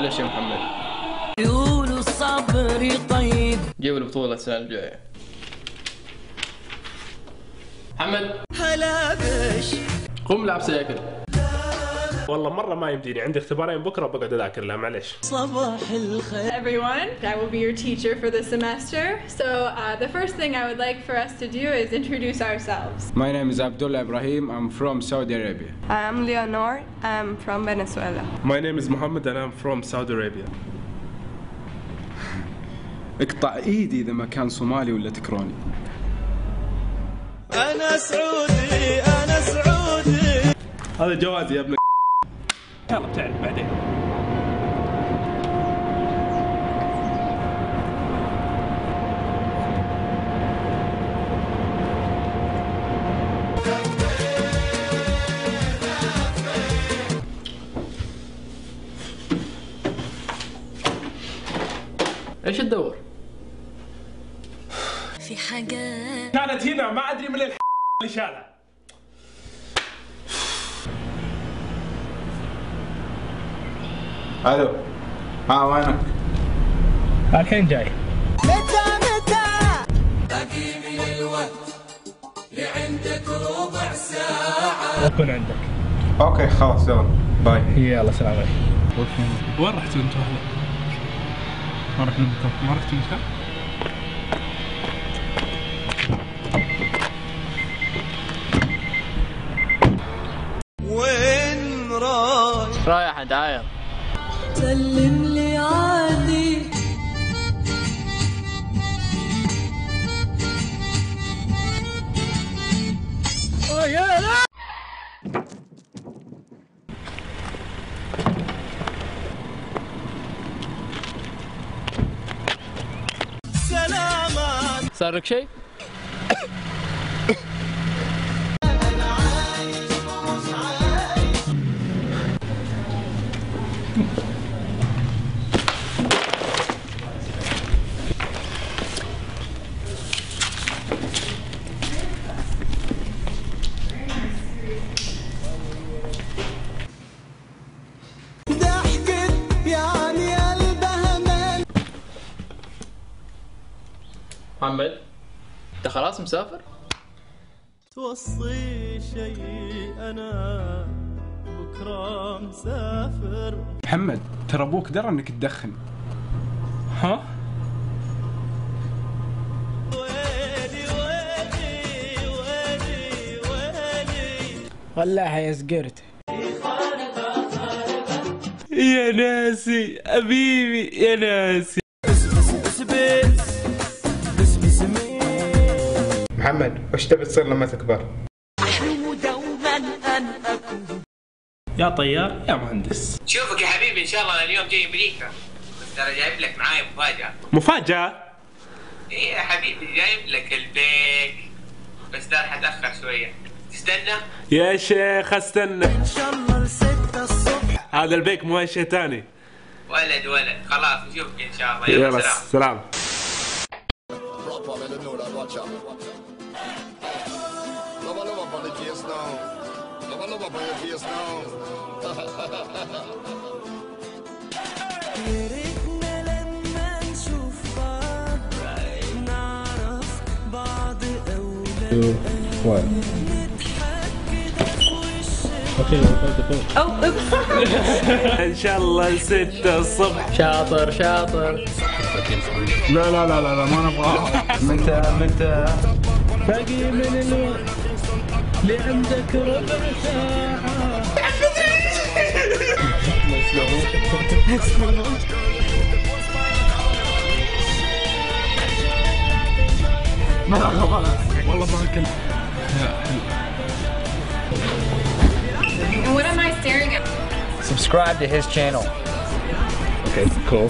معلش يا محمد. يقولوا الصبر طيب. جيب البطولة السنة الجاية. محمد هلا بش. قم لعب سياكل. والله مرة ما يمديني، عندي اختبارين بكرة بقعد أذاكر لها معلش. صباح الخير. Everyone, I will be your teacher for the semester. So the first thing I would like for us to do is introduce ourselves. My name is Abdullah Ibrahim. I'm from Saudi Arabia. I'm Leonor. I'm from Venezuela. My name is Mohammed and I'm from Saudi Arabia. اقطع ايدي اذا ما كان صومالي ولا تكروني. أنا سعودي أنا سعودي. هذا جوازي يا ابن. يلا بتعرف بعدين. ايش تدور؟ في حاجة كانت هنا ما أدري من اللي شالها. الو. وينك؟ الحين جاي. متى باقي من الوقت لعندك ربع ساعة. بكون عندك. اوكي خلاص يلا باي. يلا سلام عليكم. وين رحتوا انتوا هلا؟ ما رحنا مكان. ما رحتوا مكان؟ وين رايح اتعاير. سلم لي عادي. يا لا. سلامات. صار لك شيء؟ محمد انت خلاص مسافر؟ توصي شيء انا بكره مسافر. محمد ترى ابوك درى انك تدخن. ها؟ ويلي ويلي ويلي ويلي. والله يا سقرت. يا ناسي حبيبي يا ناسي. محمد وش تبي تصير لما تكبر؟ أحلم دوما أن أكون. يا طيار يا مهندس. شوفك يا حبيبي ان شاء الله أنا اليوم جاي امريكا، بس ترى جايب لك معايا مفاجأة. مفاجأة؟ ايه يا حبيبي جايب لك البيك، بس ده حتأخر شوية، تستنى؟ يا شيخ استنى. إن شاء الله ل6 الصبح. هذا البيك مو شيء ثاني. ولد خلاص نشوفك ان شاء الله. يلا سلام. يا ريتنا لما نشوف بعض نعرف بعض أولا. نضحك كده في وش. ان شاء الله 6 الصبح. شاطر شاطر. لا ما نبغى. متى باقي من الوقت اللي عندك ربع ساعة. والله ما اكل. And what am I staring at? Subscribe to his channel. Okay, cool.